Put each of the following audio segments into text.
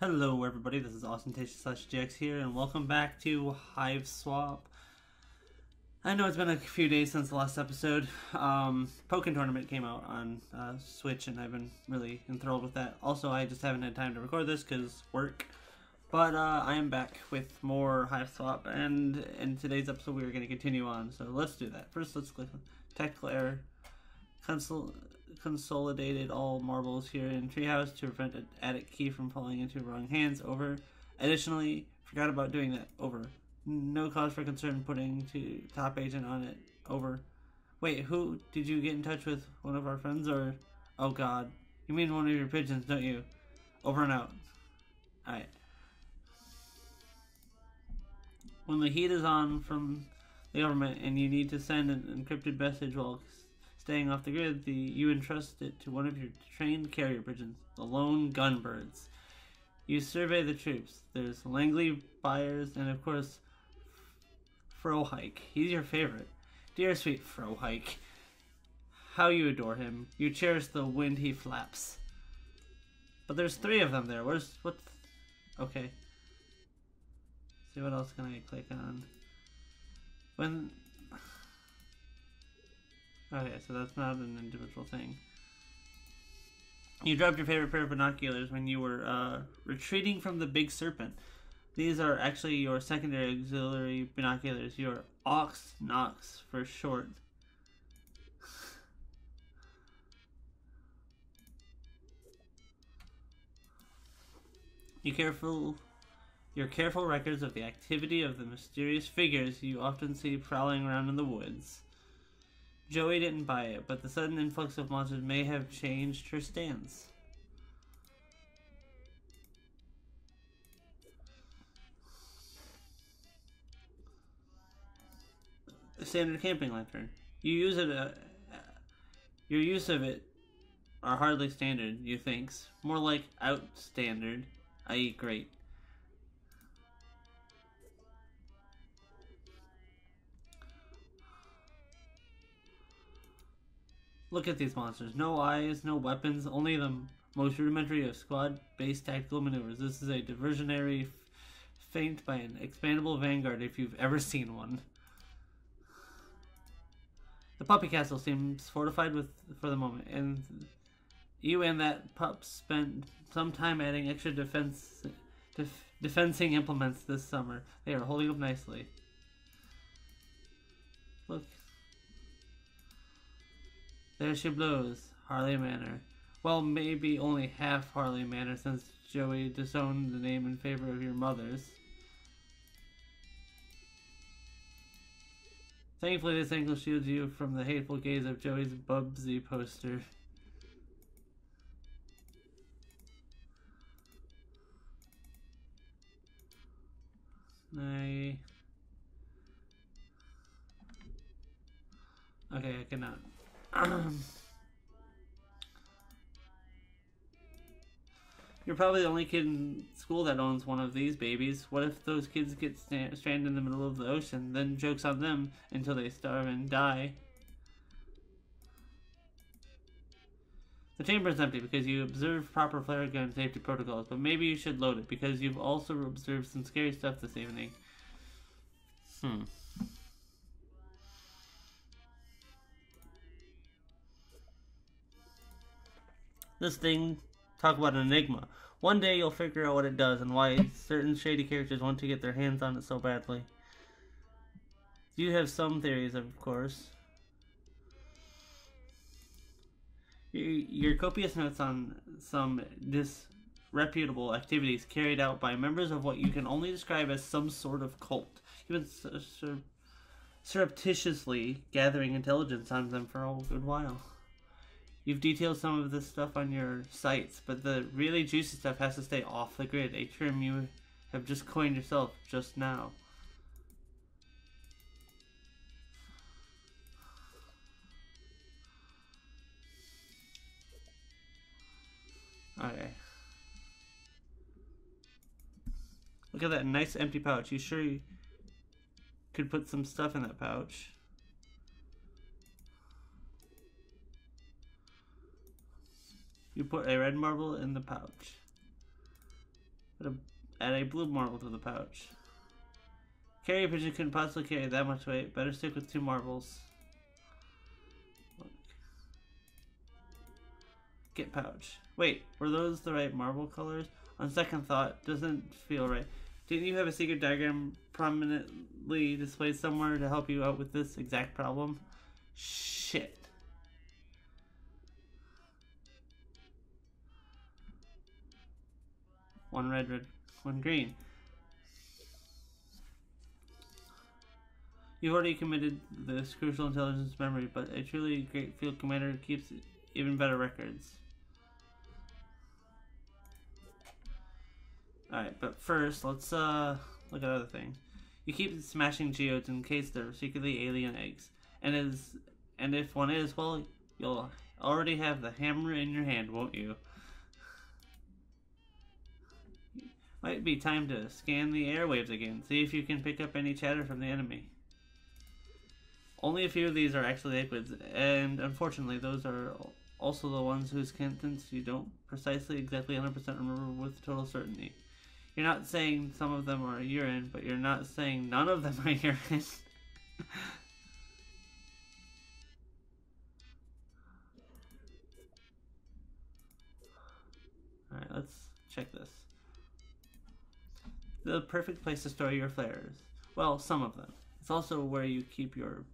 Hello everybody, this is Ostentatious/GX here, and welcome back to Hiveswap. I know it's been a few days since the last episode. Pokken Tournament came out on Switch, and I've been really enthralled with that. Also, I just haven't had time to record this because work. But I am back with more Hiveswap, and in today's episode we are going to continue on, so let's do that. First, let's click on Technical Error. Consolidated all marbles here in Treehouse to prevent an attic key from falling into wrong hands. Over. Additionally, forgot about doing that. Over. No cause for concern putting to top agent on it. Over. Wait, who did you get in touch with? One of our friends or? Oh god. You mean one of your pigeons, don't you? Over and out. Alright. When the heat is on from the government and you need to send an encrypted message while staying off the grid, you entrust it to one of your trained carrier pigeons, the lone gunbirds. You survey the troops. There's Langley, Byers, and of course, Frohike. He's your favorite. Dear sweet Frohike. How you adore him. You cherish the wind he flaps. But there's 3 of them there. What's... Okay. See, what else can I click on? Okay, so that's not an individual thing. You dropped your favorite pair of binoculars when you were retreating from the big serpent. These are actually your secondary auxiliary binoculars, your Ox Nox for short. Your careful records of the activity of the mysterious figures you often see prowling around in the woods. Joey didn't buy it, but the sudden influx of monsters may have changed her stance. A standard camping lantern. Your use of it are hardly standard, you thinks. More like outstandard, i.e. great. Look at these monsters. No eyes, no weapons, only the most rudimentary of squad-based tactical maneuvers. This is a diversionary feint by an expandable vanguard if you've ever seen one. The puppy castle seems fortified for the moment, and you and that pup spent some time adding extra defensing implements this summer. They are holding up nicely. Look. There she blows, Harley Manor. Well, maybe only half Harley Manor since Joey disowned the name in favor of your mother's. Thankfully, this angle shields you from the hateful gaze of Joey's Bubsy poster. Okay, I cannot. You're probably the only kid in school that owns one of these babies. What if those kids get stranded in the middle of the ocean? Then joke's on them until they starve and die. The chamber is empty because you observed proper flare gun safety protocols, but maybe you should load it because you've also observed some scary stuff this evening. This thing, talk about an enigma. One day you'll figure out what it does and why certain shady characters want to get their hands on it so badly. You have some theories, of course. Your copious notes on some disreputable activities carried out by members of what you can only describe as some sort of cult. You've been surreptitiously gathering intelligence on them for a good while. You've detailed some of this stuff on your sites, but the really juicy stuff has to stay off the grid, a term you have just coined yourself just now. Okay. Look at that nice empty pouch. You sure you could put some stuff in that pouch? You put a red marble in the pouch. Add a blue marble to the pouch. Carrier pigeon couldn't possibly carry that much weight. Better stick with 2 marbles. Get pouch. Wait, were those the right marble colors? On second thought, doesn't feel right. Didn't you have a secret diagram prominently displayed somewhere to help you out with this exact problem? Shit. One red, one green. You've already committed this crucial intelligence memory, but a truly great field commander keeps even better records. Alright, but first, let's look at other things. You keep smashing geodes in case they're secretly alien eggs. And if one is, well, you'll already have the hammer in your hand, won't you? Might be time to scan the airwaves again, see if you can pick up any chatter from the enemy. Only a few of these are actually liquids, and unfortunately those are also the ones whose contents you don't precisely exactly 100% remember with total certainty. You're not saying some of them are urine, but you're not saying none of them are urine. Alright, let's check this. The perfect place to store your flares. Well, some of them. It's also where you keep your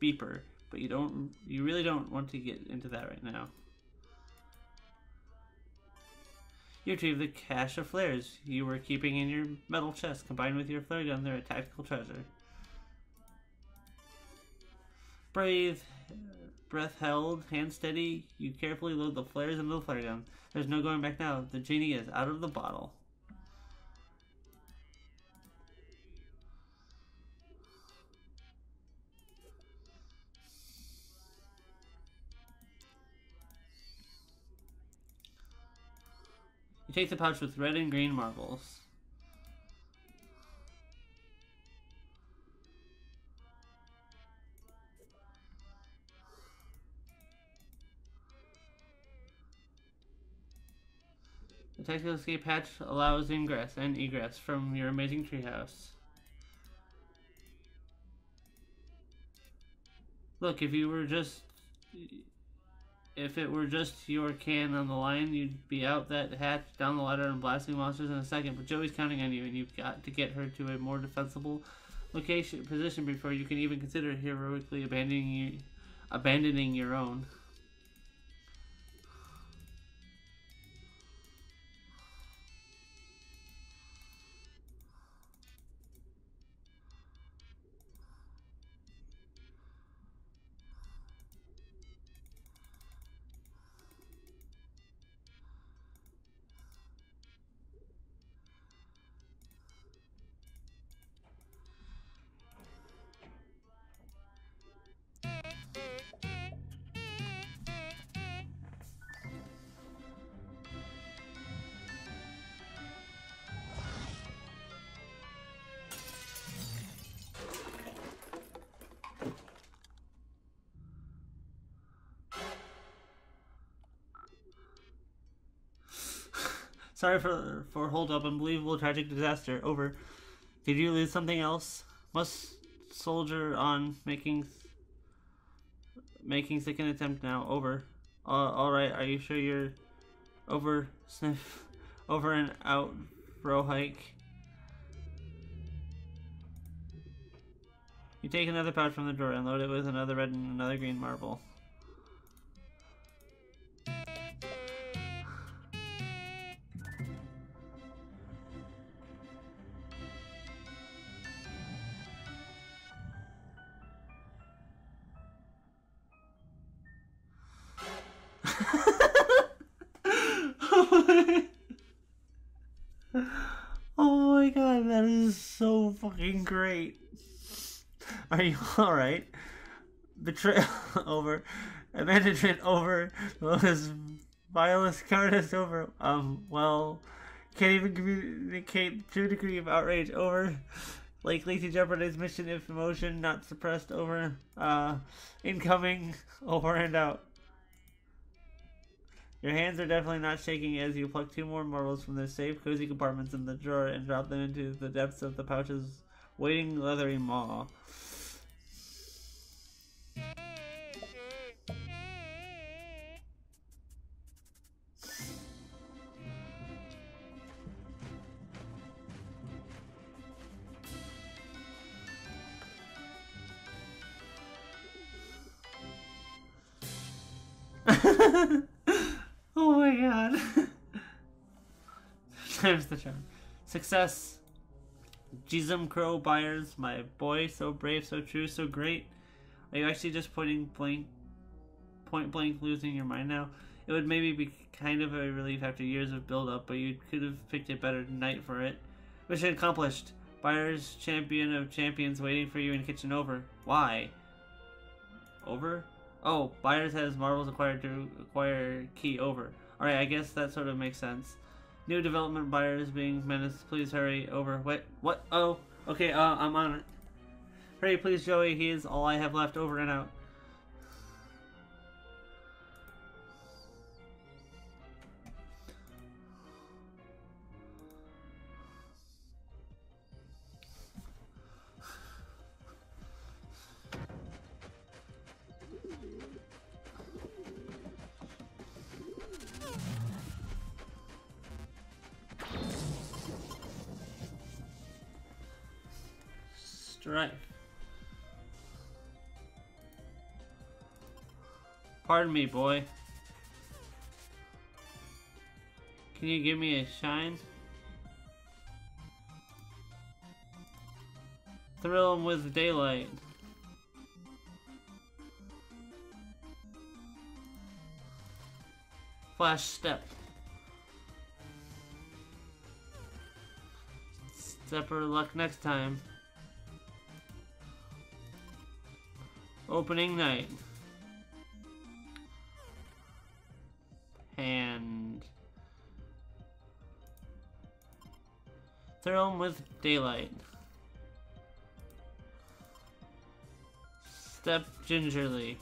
beeper, but you really don't want to get into that right now. You retrieve the cache of flares you were keeping in your metal chest. Combined with your flare gun, they're a tactical treasure. Breath held, hand steady, you carefully load the flares into the flare gun. There's no going back now. The genie is out of the bottle. You take the pouch with red and green marbles. The tactical escape hatch allows ingress and egress from your amazing treehouse. Look, if it were just your can on the line, you'd be out that hatch, down the ladder, and blasting monsters in a second. But Joey's counting on you, and you've got to get her to a more defensible position before you can even consider heroically abandoning your own. Sorry for hold up. Unbelievable tragic disaster. Over. Did you lose something else? Must soldier on. Making second attempt now. Over. Alright, are you sure you're over? Sniff. Over and out. Bro hike. You take another pouch from the drawer and load it with another red and another green marble. Oh my god, that is so fucking great. Are you alright? Betrayal over. Abandonment over. Lotus Vilus Cardus over. Well, can't even communicate true degree of outrage over. Likely to jeopardize mission if emotion not suppressed over. Incoming over and out. Your hands are definitely not shaking as you pluck 2 more marbles from their safe, cozy compartments in the drawer and drop them into the depths of the pouch's waiting leathery maw. Oh my god. Times the charm. Success. Jism Crow buyers, my boy, so brave, so true, so great. Are you actually just point blank losing your mind now? It would maybe be kind of a relief after years of build up, but you could have picked a better night for it. Mission accomplished. Buyers, champion of champions, waiting for you in kitchen over. Why? Over? Oh, Buyers has marbles acquired to acquire key over. Alright, I guess that sort of makes sense. New development Buyers being menaced. Please hurry over. Wait, what? Oh, okay, I'm on it. Hurry, please, Joey. He is all I have left. Over and out. Strife. Pardon me, boy. Can you give me a shine? Thrill him with daylight. Flash step. Stepper luck next time. Opening night. Hand. Thrill him with daylight. Step gingerly.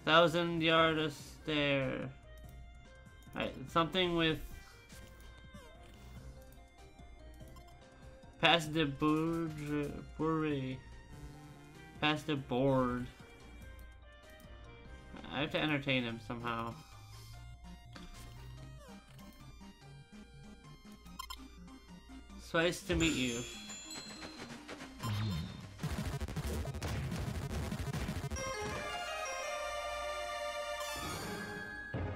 1,000-yard stare. Alright, something with pass the board. Pass the board. I have to entertain him somehow. It's nice to meet you.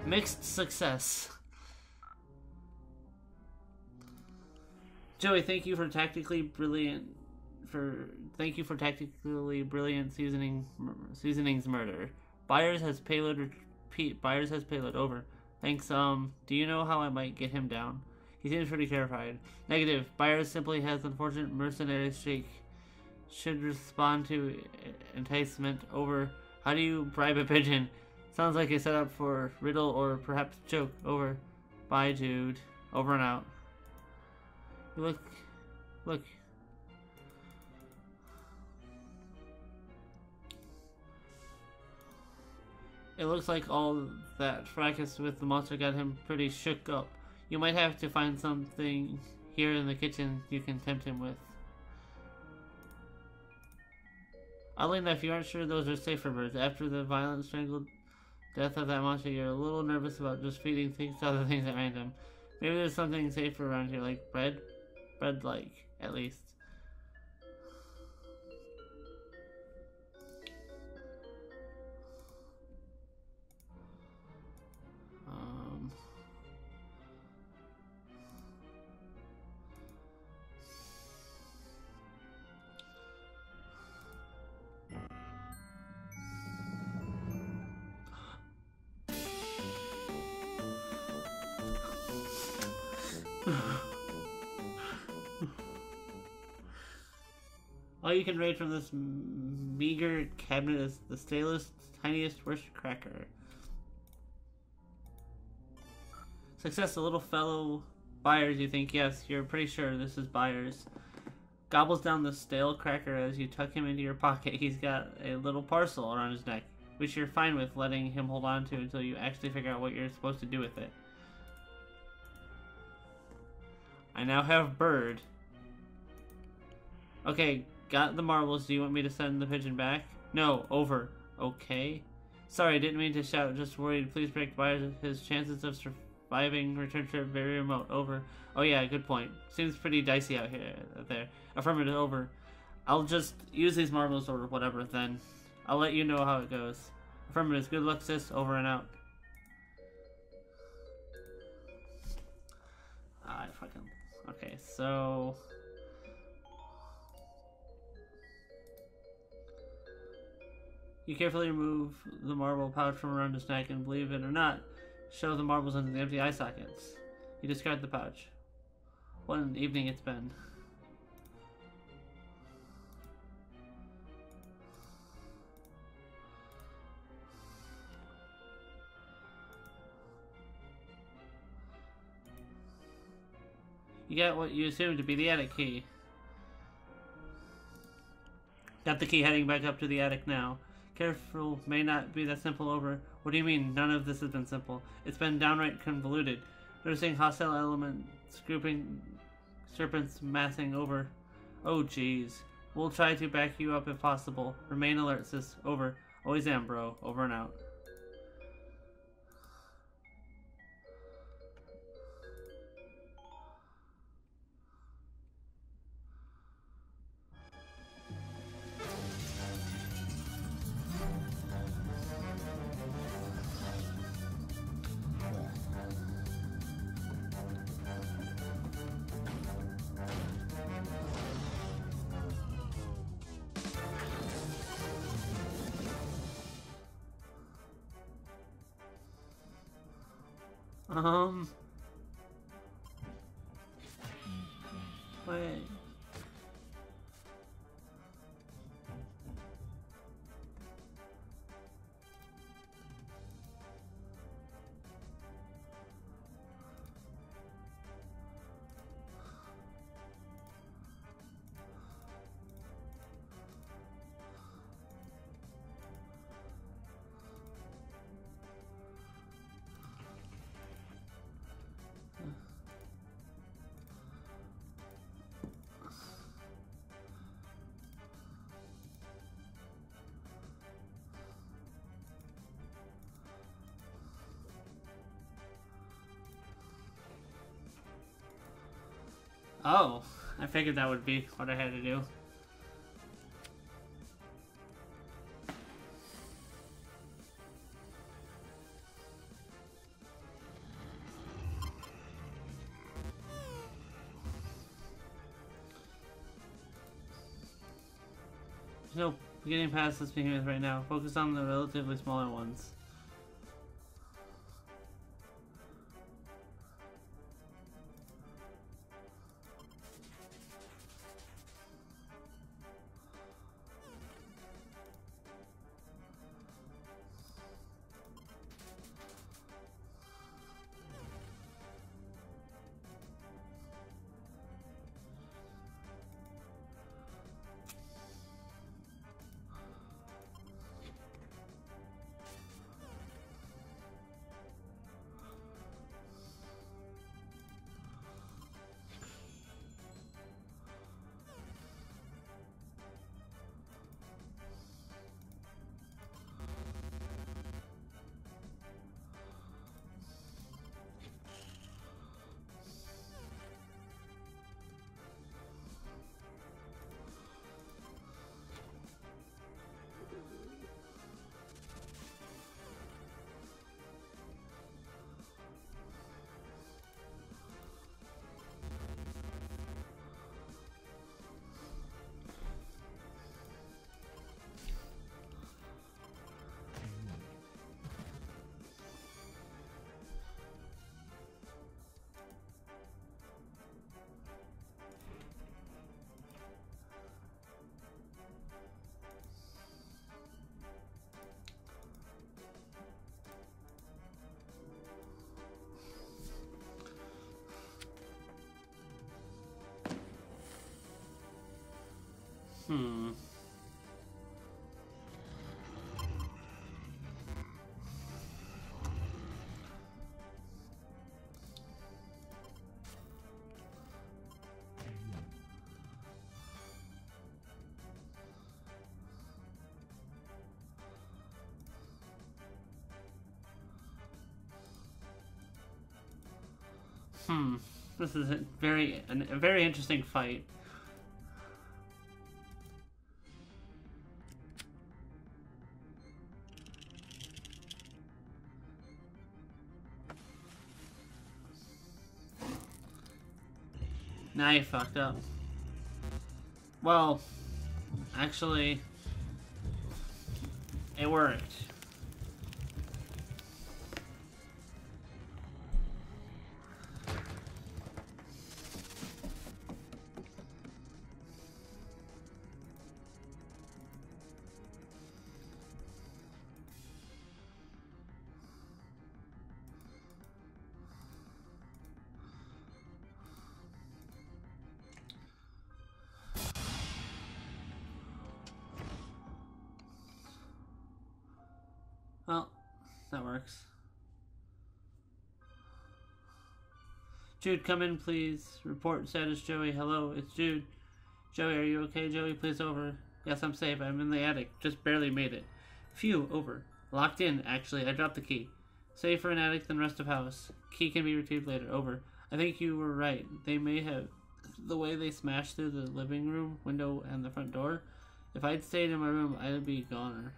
Mixed success. Joey, thank you for tactically brilliant seasonings murder. Buyers has payload over. Thanks. Do you know how I might get him down? He seems pretty terrified. Negative. Buyers simply has unfortunate mercenary streak. Should respond to enticement. Over. How do you bribe a pigeon? Sounds like a setup for riddle or perhaps joke. Over. Bye, dude. Over and out. Look. It looks like all that fracas with the monster got him pretty shook up. You might have to find something here in the kitchen you can tempt him with. Oddly enough, you aren't sure those are safer birds. After the violent strangled death of that monster, you're a little nervous about just feeding things to other things at random. Maybe there's something safer around here, like bread? Bread-like, at least. All you can raid from this meager cabinet is the stalest, tiniest, worst cracker. Success, a little fellow Buyers, you think? Yes, you're pretty sure this is Buyers. Gobbles down the stale cracker as you tuck him into your pocket. He's got a little parcel around his neck. which you're fine with letting him hold on to until you actually figure out what you're supposed to do with it. I now have bird. Okay, got the marbles. Do you want me to send the pigeon back? No, over. Okay. Sorry, didn't mean to shout, just worried. Please predict why his chances of surviving return trip very remote. Over. Oh yeah, good point. Seems pretty dicey out there. Affirmative, over. I'll just use these marbles or whatever then. I'll let you know how it goes. Affirmative, good luck sis, over and out. I fucking... Okay, so... You carefully remove the marble pouch from around his neck and, believe it or not, shove the marbles into the empty eye sockets. You discard the pouch. What an evening it's been. You got what you assumed to be the attic key. Got the key, heading back up to the attic now. Careful, may not be that simple, over. What do you mean? None of this has been simple. It's been downright convoluted. Noticing hostile elements, grouping serpents massing, over. Oh jeez. We'll try to back you up if possible. Remain alert, sis. Over. Always am, bro. Over and out. Wait. Oh, I figured that would be what I had to do. So, getting past this behemoth right now. Focus on the relatively smaller ones. This is a very interesting fight. Now you fucked up. Well, actually, it worked. Well, that works. Jude, come in, please. Report status, Joey. Hello, it's Jude. Joey, are you okay? Joey, please, over. Yes, I'm safe. I'm in the attic. Just barely made it. Phew, over. Locked in, actually. I dropped the key. Safer in attic than rest of house. Key can be retrieved later. Over. I think you were right. They may have... The way they smashed through the living room window and the front door. If I'd stayed in my room, I'd be goner.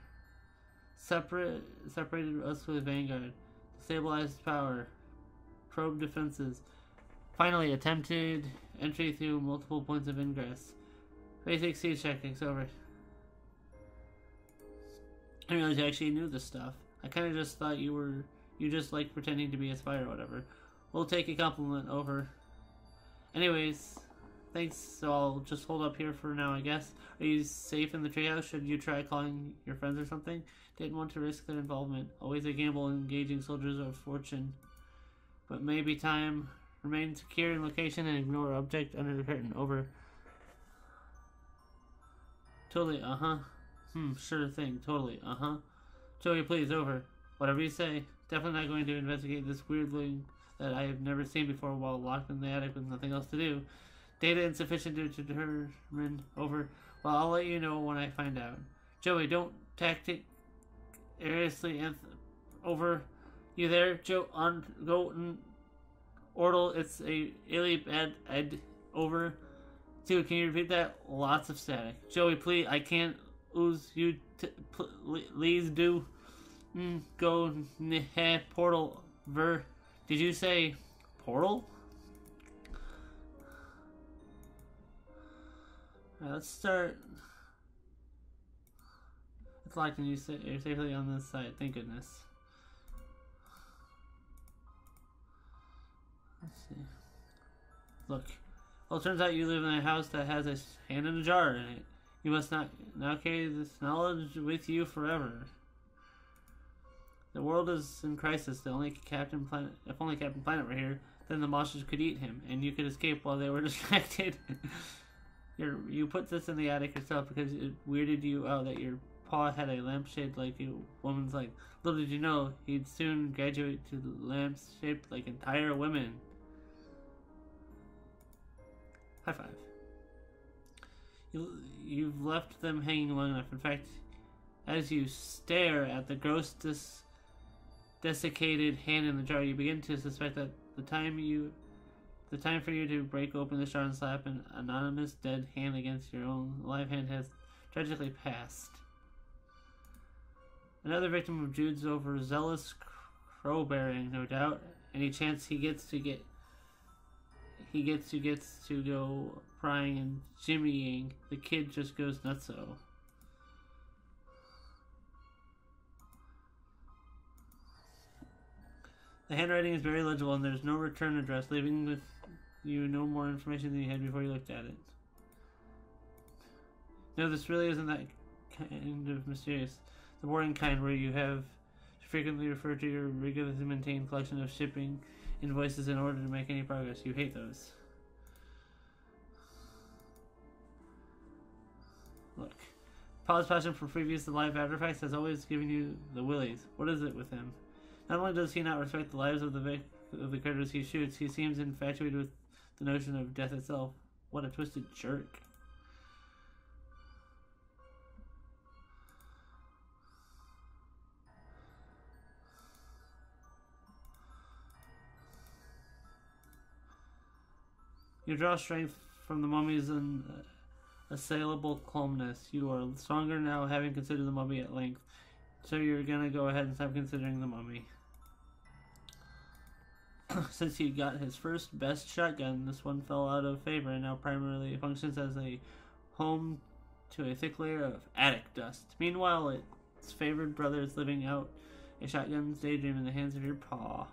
Separated us with Vanguard. Stabilized power. Probe defenses. Finally, attempted entry through multiple points of ingress. Basic siege tactics, over. I didn't realize you actually knew this stuff. I kind of just thought you just like pretending to be a spy or whatever. We'll take a compliment, over. Anyways, thanks, so I'll just hold up here for now, I guess. Are you safe in the treehouse? Should you try calling your friends or something? Didn't want to risk their involvement. Always a gamble engaging soldiers of fortune. But maybe time. Remain secure in location and ignore object under the curtain, over. Totally, sure thing, totally, Joey, please, over. Whatever you say. Definitely not going to investigate this weird thing that I have never seen before while locked in the attic with nothing else to do. Data insufficient to determine, over. Well, I'll let you know when I find out. Joey, don't tactic seriously, over. You there, Joe? Go, Ortal, it's a illy bad, over. Dude, can you repeat that? Lots of static. Joey, please, I can't ooze you, please do. Go, portal, did you say portal? Alright, let's start. It's locked and you're safely on this side, thank goodness. Let's see. Look. Well, it turns out you live in a house that has a hand in a jar in it. You must not now carry this knowledge with you forever. The world is in crisis. If only Captain Planet were here, then the monsters could eat him, and you could escape while they were distracted. You put this in the attic yourself because it weirded you out that your paw had a lampshade like a woman's leg. Little did you know, he'd soon graduate to lamps shaped like entire women. High five. You've left them hanging long enough. In fact, as you stare at the gross desiccated hand in the jar, you begin to suspect that the time for you to break open the jar and slap an anonymous dead hand against your own live hand has tragically passed. Another victim of Jude's overzealous crowbearing, no doubt. Any chance he gets to go prying and jimmying, the kid just goes nutso. The handwriting is very legible and there's no return address, leaving with you no more information than you had before you looked at it. No, this really isn't that kind of mysterious. The boring kind where you have to frequently refer to your rigorously maintained collection of shipping invoices in order to make any progress. You hate those. Look. Paul's passion for previous life artifacts has always given you the willies. What is it with him? Not only does he not respect the lives of the critters he shoots, he seems infatuated with the notion of death itself. What a twisted jerk. You draw strength from the mummy's unassailable calmness. You are stronger now, having considered the mummy at length. So you're gonna go ahead and stop considering the mummy. Since he got his first best shotgun, this one fell out of favor and now primarily functions as a home to a thick layer of attic dust. Meanwhile, its favored brother is living out a shotgun's daydream in the hands of your paw.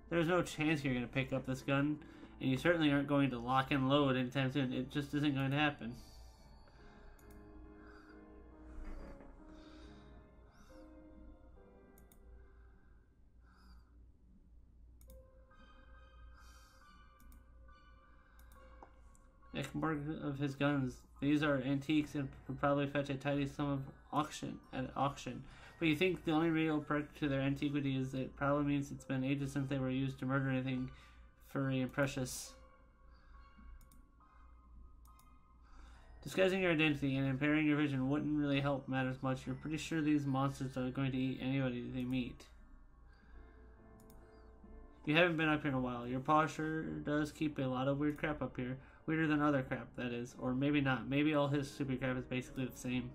There's no chance you're going to pick up this gun, and you certainly aren't going to lock and load anytime soon. It just isn't going to happen. More of his guns. These are antiques and would probably fetch a tidy sum at auction. But you think the only real perk to their antiquity is it probably means it's been ages since they were used to murder anything furry and precious. Disguising your identity and impairing your vision wouldn't really help matters much. You're pretty sure these monsters are going to eat anybody they meet. You haven't been up here in a while. Your paw sure does keep a lot of weird crap up here. Weirder than other crap, that is. Or maybe not. Maybe all his stupid crap is basically the same.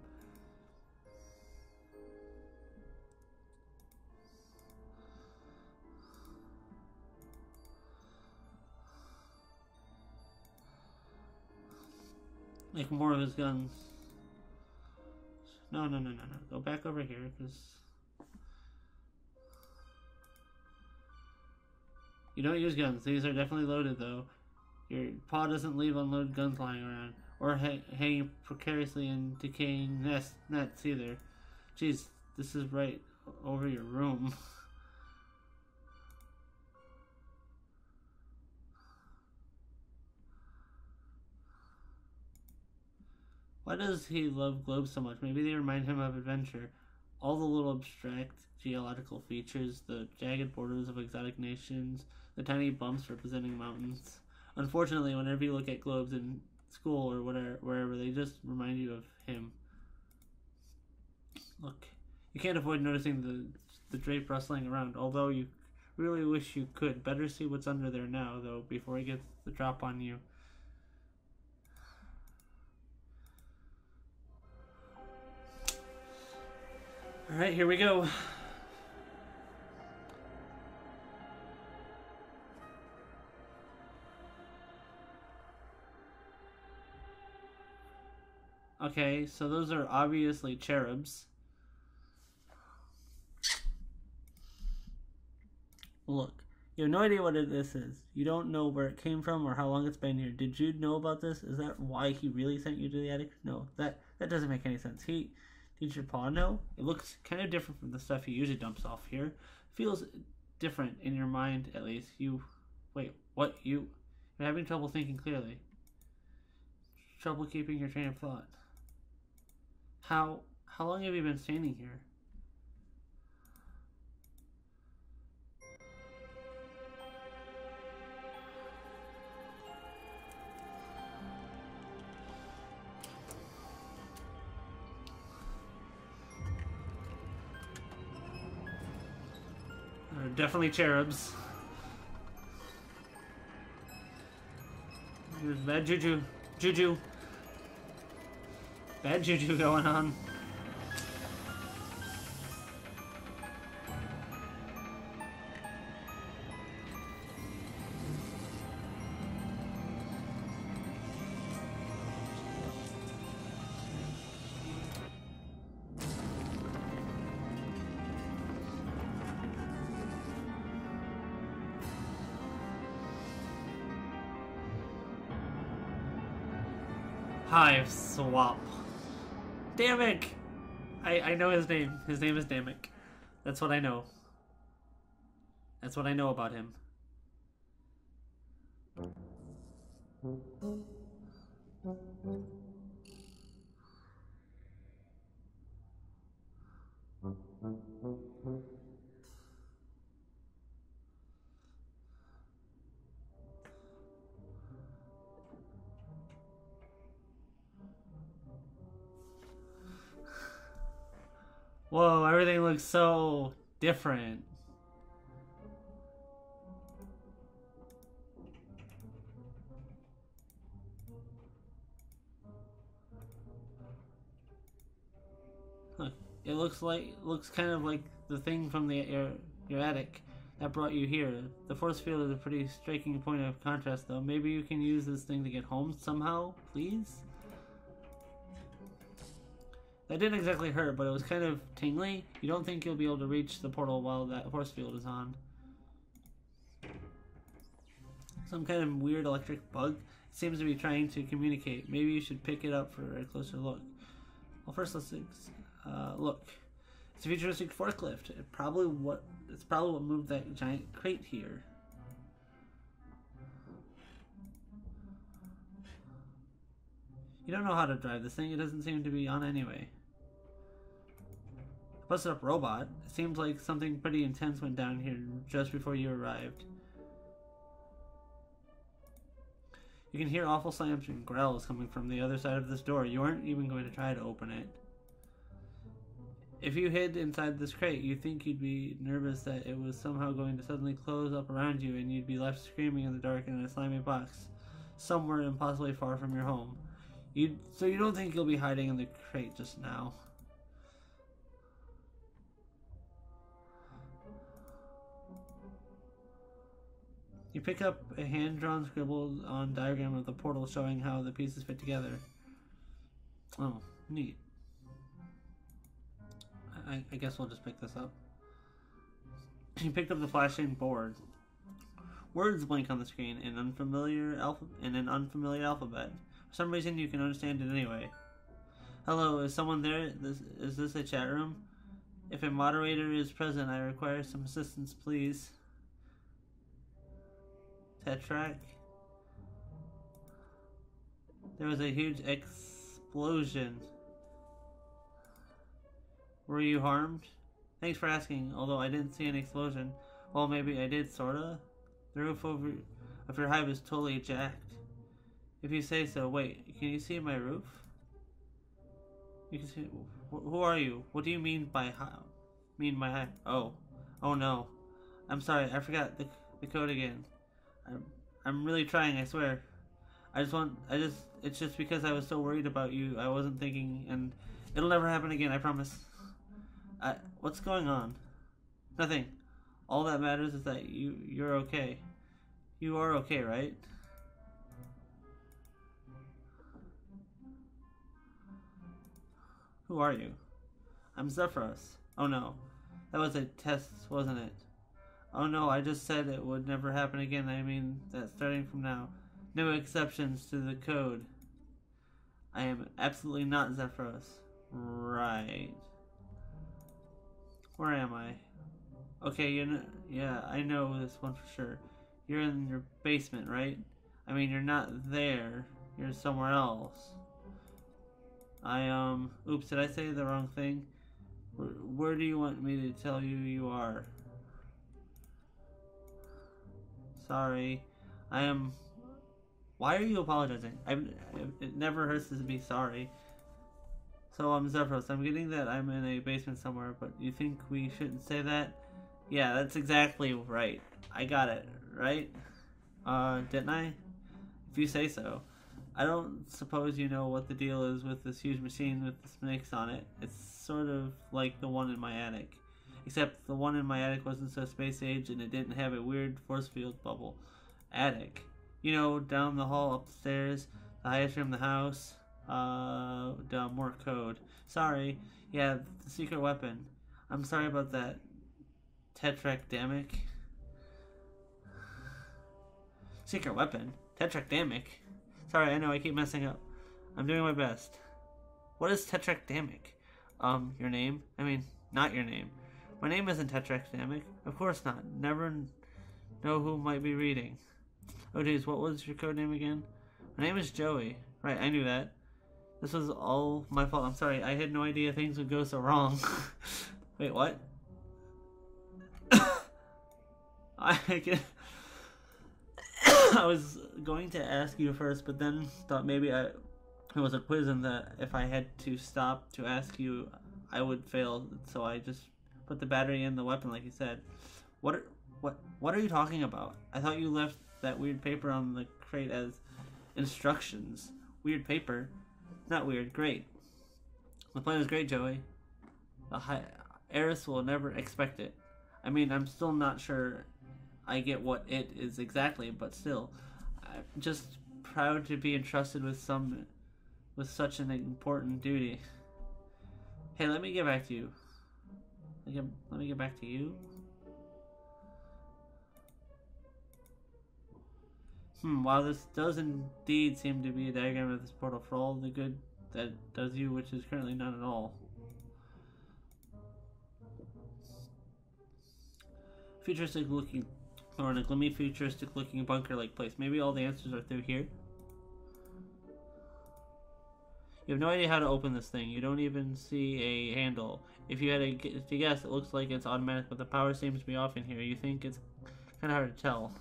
Like more of his guns. No. Go back over here, because... You don't use guns. These are definitely loaded, though. Your paw doesn't leave unloaded guns lying around, or hanging precariously in decaying nets either. Jeez, this is right over your room. Why does he love globes so much? Maybe they remind him of adventure. All the little abstract geological features, the jagged borders of exotic nations, the tiny bumps representing mountains. Unfortunately, whenever you look at globes in school or wherever, they just remind you of him. Look, you can't avoid noticing the drape rustling around, although you really wish you could. Better see what's under there now, though, before he gets the drop on you. Alright, here we go. Okay, so those are obviously cherubs. Look, you have no idea what this is. You don't know where it came from or how long it's been here. Did you know about this? Is that why he really sent you to the attic? No, that doesn't make any sense. Did your paw know? It looks kind of different from the stuff he usually dumps off here. Feels different in your mind, at least. Wait, what? You're having trouble thinking clearly. Trouble keeping your train of thought. How long have you been standing here? They're definitely cherubs. There's bad juju. Bad juju going on. Hiveswap. Dammick! I know his name. His name is Dammick. That's what I know. That's what I know about him. Whoa, everything looks so different. It looks kind of like the thing from your attic that brought you here. The force field is a pretty striking point of contrast, though. Maybe you can use this thing to get home somehow, please? That didn't exactly hurt, but it was kind of tingly. You don't think you'll be able to reach the portal while that force field is on. Some kind of weird electric bug. It seems to be trying to communicate. Maybe you should pick it up for a closer look. Well, first let's look. It's a futuristic forklift. It's probably what moved that giant crate here. You don't know how to drive this thing. It doesn't seem to be on anyway. A busted up robot. It seems like something pretty intense went down here just before you arrived. You can hear awful slams and growls coming from the other side of this door. You aren't even going to try to open it. If you hid inside this crate, you'd think you'd be nervous that it was somehow going to suddenly close up around you and you'd be left screaming in the dark in a slimy box somewhere impossibly far from your home. So you don't think you'll be hiding in the crate just now. You pick up a hand-drawn scribbled on diagram of the portal showing how the pieces fit together. Oh, neat. I guess we'll just pick this up. You picked up the flashing board. Words blink on the screen in an unfamiliar alphabet. For some reason you can understand it anyway. Hello, is someone there? Is this a chat room? If a moderator is present, I require some assistance, please. Tetrak. There was a huge explosion. Were you harmed? Thanks for asking, although I didn't see an explosion. Well, maybe I did, sorta. The roof of your hive is totally jacked. If you say so. Wait, can you see my roof? You can see. Who are you? What do you mean by my hive? Oh no. I'm sorry. I forgot the code again. I'm really trying. I swear. It's just because I was so worried about you. I wasn't thinking, and it'll never happen again. I promise. What's going on? Nothing. All that matters is that you're okay. You are okay, right? Who are you? I'm Zephyros. Oh no. That was a test, wasn't it? Oh no, I just said it would never happen again. I mean that starting from now. No exceptions to the code. I am absolutely not Zephyros. Right. Where am I? Okay, yeah, I know this one for sure. You're in your basement, right? I mean, you're not there. You're somewhere else. Oops, did I say the wrong thing? Where do you want me to tell you you are? Sorry. Why are you apologizing? It never hurts to be sorry. So I'm Zephyros. I'm getting that I'm in a basement somewhere, but you think we shouldn't say that? Yeah, that's exactly right. I got it, right? Didn't I? If you say so. I don't suppose you know what the deal is with this huge machine with the snakes on it. It's sort of like the one in my attic. Except the one in my attic wasn't so space age and it didn't have a weird force field bubble. Attic. You know, down the hall upstairs, the highest room in the house. More code. Sorry. Yeah, the secret weapon. I'm sorry about that. Tetrakdamic. Secret weapon? Tetrakdamic? Sorry, I know I keep messing up. I'm doing my best. What is Tetrakdamic? Your name? I mean, not your name. My name isn't Tetrakdamic. Of course not. Never know who might be reading. Oh geez, what was your code name again? My name is Joey. Right, I knew that. This was all my fault. I'm sorry. I had no idea things would go so wrong. Wait, what? I was going to ask you first, but then thought maybe it was a quiz and that if I had to stop to ask you, I would fail. So I just put the battery in the weapon like you said. What are you talking about? I thought you left that weird paper on the crate as instructions. Weird paper? Not weird. Great. The plan is great, Joey. The heiress will never expect it. I mean, I'm still not sure I get what it is exactly, but still, I'm just proud to be entrusted with such an important duty. Hey, let me get back to you. Let me get back to you. Wow, this does indeed seem to be a diagram of this portal for all the good that does you, which is currently none at all. Futuristic looking, or in a gloomy futuristic looking bunker-like place. Maybe all the answers are through here? You have no idea how to open this thing. You don't even see a handle. If you had to guess, it looks like it's automatic, but the power seems to be off in here. You think it's kind of hard to tell.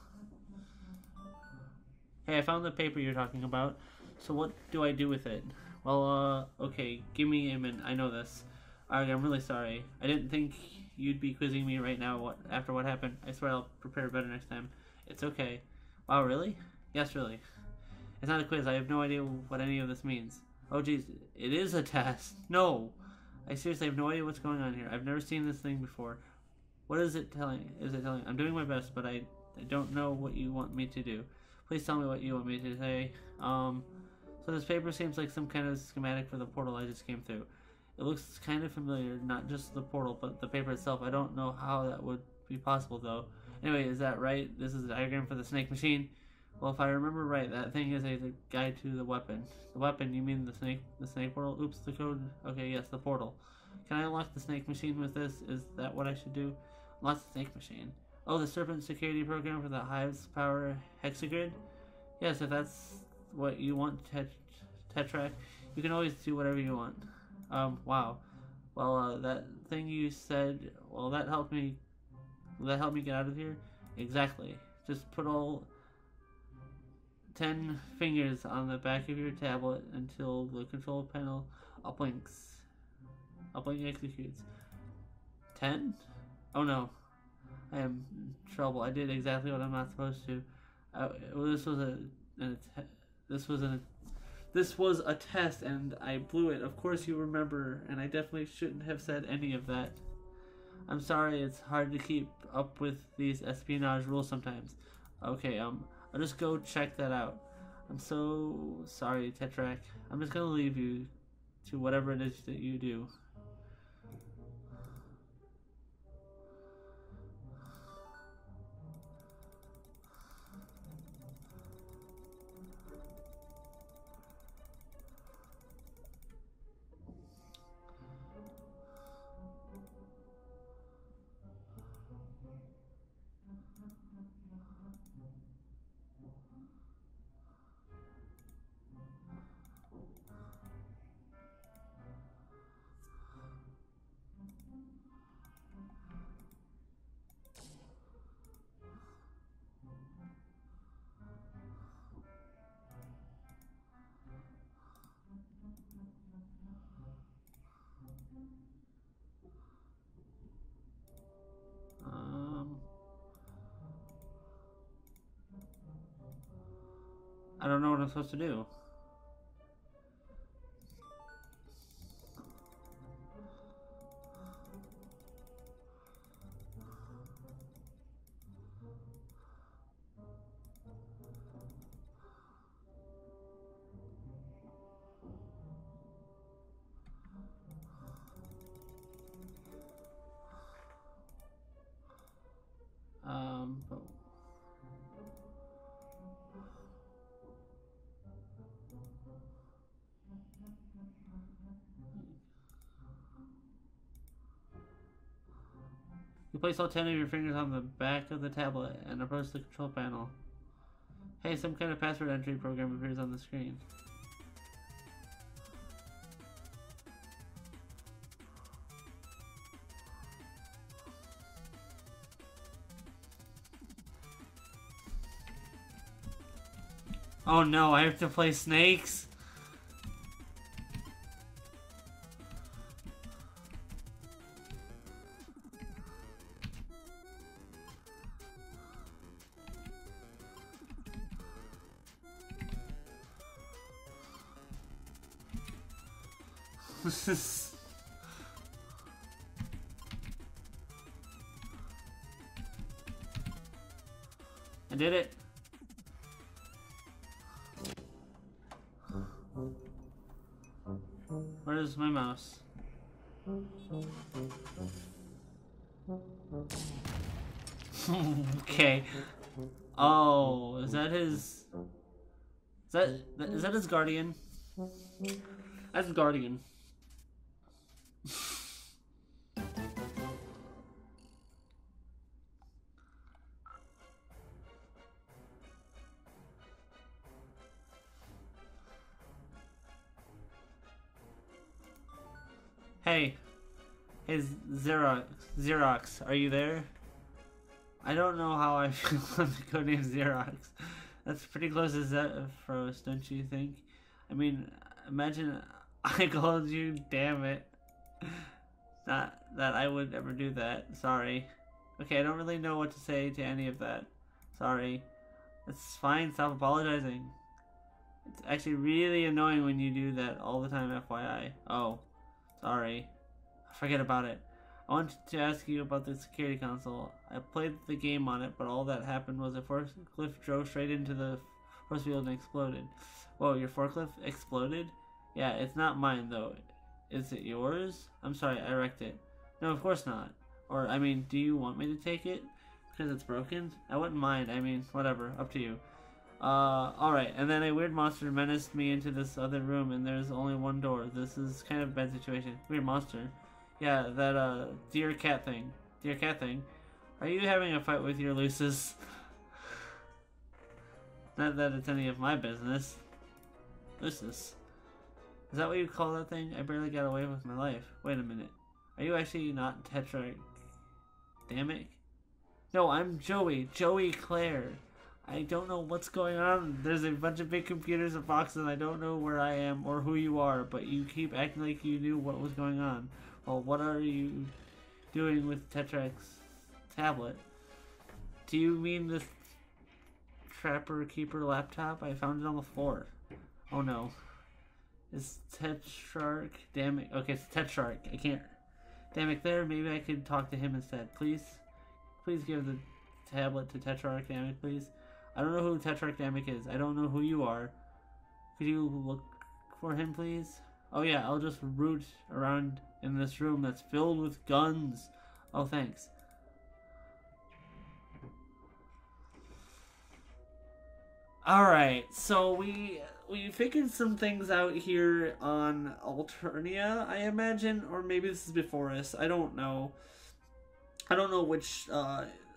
Hey, I found the paper you're talking about. So what do I do with it? Well, okay, give me a minute. I know this. Alright, I'm really sorry. I didn't think you'd be quizzing me right now after what happened. I swear I'll prepare better next time. It's okay. Wow, really? Yes, really. It's not a quiz. I have no idea what any of this means. Oh, geez. It is a test. No. I seriously have no idea what's going on here. I've never seen this thing before. What is it telling? I'm doing my best, but I don't know what you want me to do. Please tell me what you want me to say. So this paper seems like some kind of schematic for the portal I just came through. It looks kind of familiar, not just the portal, but the paper itself. I don't know how that would be possible, though. Anyway, is that right? This is a diagram for the snake machine? Well, if I remember right, that thing is a guide to the weapon. The weapon, you mean the snake portal? Oops, the code. Okay, yes, the portal. Can I unlock the snake machine with this? Is that what I should do? Unlock the snake machine. Oh, the serpent security program for the Hive's power hexagrid? Yes, if that's what you want, Tetrak, you can always do whatever you want. Wow. Well, that thing you said, well, that helped me get out of here? Exactly. Just put all 10 fingers on the back of your tablet until the control panel uplinks. Uplink executes. 10? Oh no. I am in trouble. I did exactly what I'm not supposed to. This was a test, and I blew it. Of course you remember, and I definitely shouldn't have said any of that. I'm sorry, it's hard to keep up with these espionage rules sometimes. Okay, I'll just go check that out. I'm so sorry, Tetrak. I'm just gonna leave you to whatever it is that you do. I don't know what I'm supposed to do. But you place all 10 of your fingers on the back of the tablet and approach the control panel. Hey, some kind of password entry program appears on the screen. Oh no, I have to play snakes? I did it. Where's my mouse? Okay. Oh, is that his... Is that his guardian? That's his guardian. Hey. Hey, Xerox, are you there? I don't know how I feel on the codename Xerox. That's pretty close to Zephyros, don't you think? I mean, imagine I called you, damn it. Not that I would ever do that, sorry. Okay, I don't really know what to say to any of that. Sorry. It's fine, stop apologizing. It's actually really annoying when you do that all the time, FYI. Oh, sorry. Forget about it. I wanted to ask you about the security console. I played the game on it, but all that happened was a forklift drove straight into the force field and exploded. Whoa, your forklift exploded? Yeah, it's not mine though. Is it yours? I'm sorry, I wrecked it. No, of course not. Or, I mean, do you want me to take it? Because it's broken? I wouldn't mind. I mean, whatever. Up to you. Alright. And then a weird monster menaced me into this other room, and there's only one door. This is kind of a bad situation. Weird monster. Yeah, that, dear cat thing. Dear cat thing. Are you having a fight with your Lucis? Not that it's any of my business. Lucis. Is that what you call that thing? I barely got away with my life. Wait a minute. Are you actually not Tetra... Damn it. No, I'm Joey. Joey Claire. I don't know what's going on. There's a bunch of big computers and boxes and I don't know where I am or who you are, but you keep acting like you knew what was going on. Well, what are you doing with Tetrak's tablet? Do you mean this Trapper Keeper laptop? I found it on the floor. Oh no. Is Tetrarch? Damn it. Okay, it's Tetrarch. I can't. Damn it, there. Maybe I could talk to him instead. Please? Please give the tablet to Tetrarch Damek, please. I don't know who Tetrarch Damek is. I don't know who you are. Could you look for him, please? Oh yeah, I'll just root around in this room that's filled with guns. Oh, thanks. Alright, so we figured some things out here on Alternia, I imagine, or maybe this is before us. I don't know. I don't know which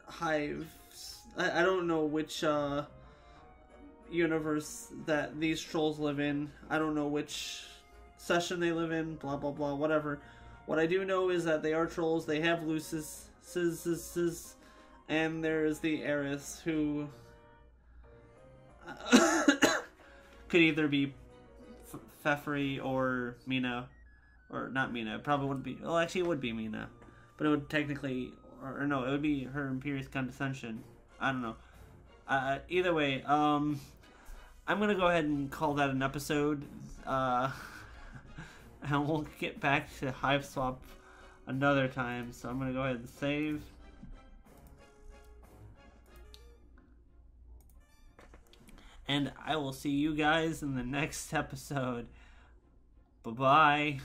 hive. I don't know which universe that these trolls live in. I don't know which session they live in. Blah blah blah. Whatever. What I do know is that they are trolls. They have Lucis, and there's the Eris who could either be Fefri or Mina, or not Mina. It probably wouldn't be. Well, actually, it would be Mina, but it would technically, or no, it would be her Imperious Condescension. I don't know. Either way, I'm gonna go ahead and call that an episode. And we'll get back to Hiveswap another time. So I'm gonna go ahead and save. And I will see you guys in the next episode. Bye-bye.